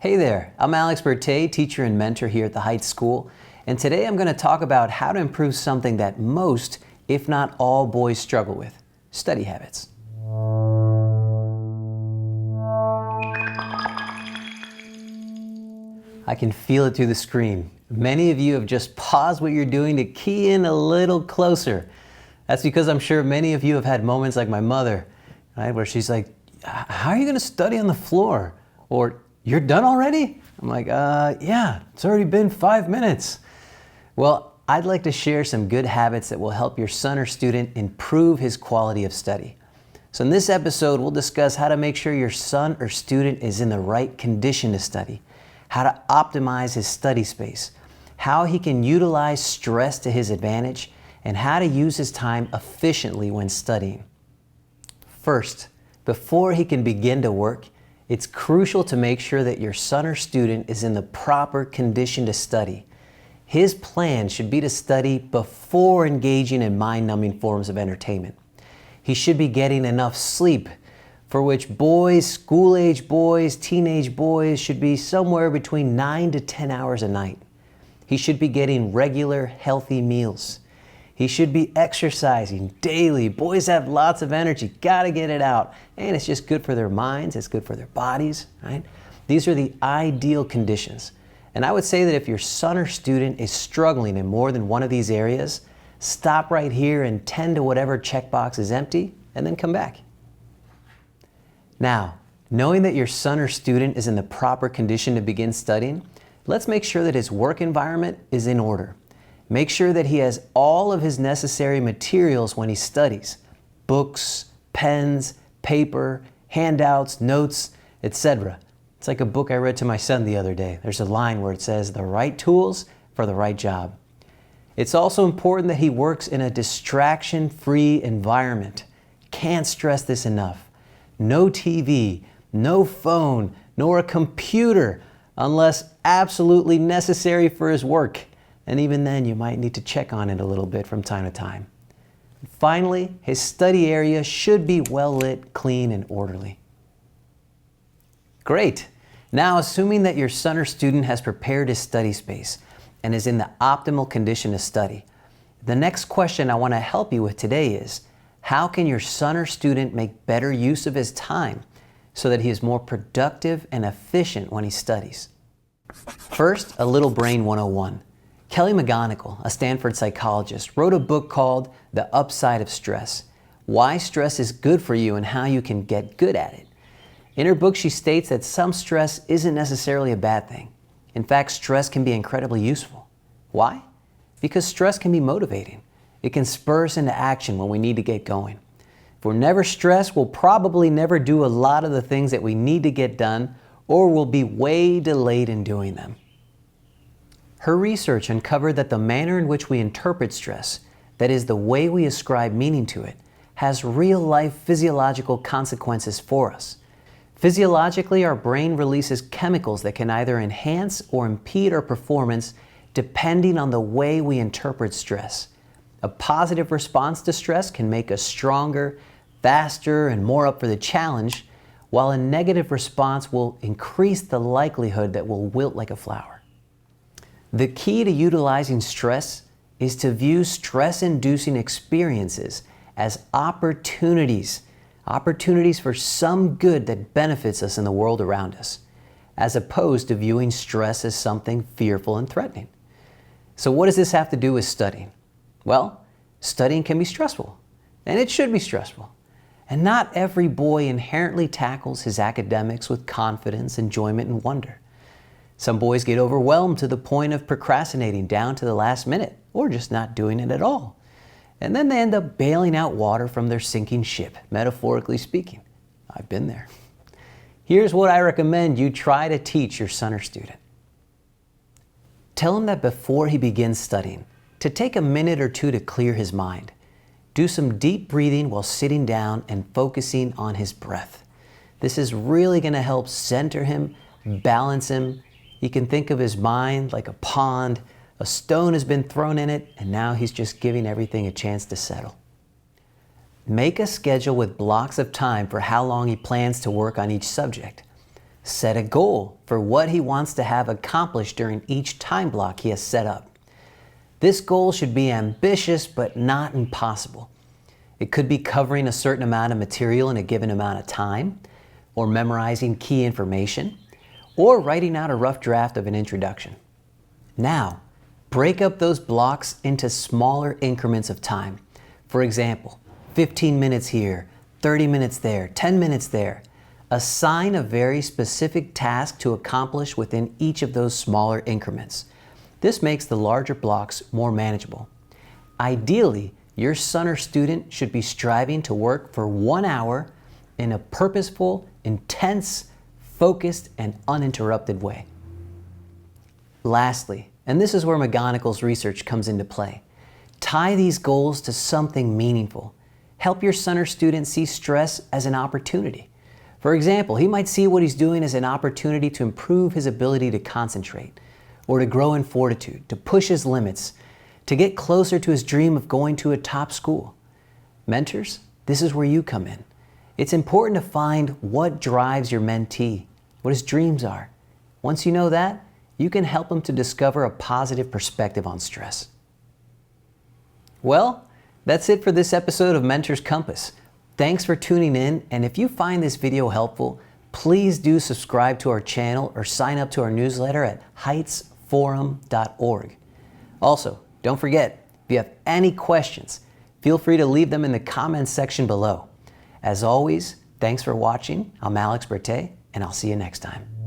Hey there, I'm Alex Bertay, teacher and mentor here at the Heights School, and today I'm going to talk about how to improve something that most, if not all, boys struggle with: study habits. I can feel it through the screen. Many of you have just paused what you're doing to key in a little closer. That's because I'm sure many of you have had moments like my mother, right, where she's like, "How are you going to study on the floor?" Or, "You're done already?" I'm like, yeah, it's already been 5 minutes. Well, I'd like to share some good habits that will help your son or student improve his quality of study. So in this episode, we'll discuss how to make sure your son or student is in the right condition to study, how to optimize his study space, how he can utilize stress to his advantage, and how to use his time efficiently when studying. First, before he can begin to work, it's crucial to make sure that your son or student is in the proper condition to study. His plan should be to study before engaging in mind-numbing forms of entertainment. He should be getting enough sleep, for which boys, school-age boys, teenage boys should be somewhere between 9 to 10 hours a night. He should be getting regular, healthy meals. He should be exercising daily. Boys have lots of energy, gotta get it out. And it's just good for their minds, it's good for their bodies, right? These are the ideal conditions. And I would say that if your son or student is struggling in more than one of these areas, stop right here and tend to whatever checkbox is empty, and then come back. Now, knowing that your son or student is in the proper condition to begin studying, let's make sure that his work environment is in order. Make sure that he has all of his necessary materials when he studies: books, pens, paper, handouts, notes, etc. It's like a book I read to my son the other day. There's a line where it says, "The right tools for the right job." It's also important that he works in a distraction-free environment. Can't stress this enough. No TV, no phone, nor a computer unless absolutely necessary for his work. And even then, you might need to check on it a little bit from time to time. Finally, his study area should be well lit, clean, and orderly. Great. Now, assuming that your son or student has prepared his study space and is in the optimal condition to study, the next question I want to help you with today is, how can your son or student make better use of his time so that he is more productive and efficient when he studies? First, a little brain 101. Kelly McGonigal, a Stanford psychologist, wrote a book called The Upside of Stress: Why Stress is Good for You and How You Can Get Good at It. In her book, she states that some stress isn't necessarily a bad thing. In fact, stress can be incredibly useful. Why? Because stress can be motivating. It can spur us into action when we need to get going. If we're never stressed, we'll probably never do a lot of the things that we need to get done, or we'll be way delayed in doing them. Her research uncovered that the manner in which we interpret stress, that is, the way we ascribe meaning to it, has real-life physiological consequences for us. Physiologically, our brain releases chemicals that can either enhance or impede our performance depending on the way we interpret stress. A positive response to stress can make us stronger, faster, and more up for the challenge, while a negative response will increase the likelihood that we'll wilt like a flower. The key to utilizing stress is to view stress-inducing experiences as opportunities for some good that benefits us in the world around us, as opposed to viewing stress as something fearful and threatening. So what does this have to do with studying? Well, studying can be stressful, and it should be stressful. And not every boy inherently tackles his academics with confidence, enjoyment, and wonder. Some boys get overwhelmed to the point of procrastinating down to the last minute, or just not doing it at all. And then they end up bailing out water from their sinking ship, metaphorically speaking. I've been there. Here's what I recommend you try to teach your son or student. Tell him that before he begins studying, to take a minute or two to clear his mind. Do some deep breathing while sitting down and focusing on his breath. This is really going to help center him, balance him. You can think of his mind like a pond. A stone has been thrown in it, and now he's just giving everything a chance to settle. Make a schedule with blocks of time for how long he plans to work on each subject. Set a goal for what he wants to have accomplished during each time block he has set up. This goal should be ambitious but not impossible. It could be covering a certain amount of material in a given amount of time, or memorizing key information, or writing out a rough draft of an introduction. Now, break up those blocks into smaller increments of time. For example, 15 minutes here, 30 minutes there, 10 minutes there. Assign a very specific task to accomplish within each of those smaller increments. This makes the larger blocks more manageable. Ideally, your son or student should be striving to work for 1 hour in a purposeful, intense, focused, and uninterrupted way. Lastly, and this is where McGonigal's research comes into play, tie these goals to something meaningful. Help your son or student see stress as an opportunity. For example, he might see what he's doing as an opportunity to improve his ability to concentrate, or to grow in fortitude, to push his limits, to get closer to his dream of going to a top school. Mentors, this is where you come in. It's important to find what drives your mentee, what his dreams are. Once you know that, you can help him to discover a positive perspective on stress. Well, that's it for this episode of Mentor's Compass. Thanks for tuning in, and if you find this video helpful, please do subscribe to our channel or sign up to our newsletter at heightsforum.org. Also, don't forget, if you have any questions, feel free to leave them in the comments section below. As always, thanks for watching. I'm Alex Berthet, and I'll see you next time.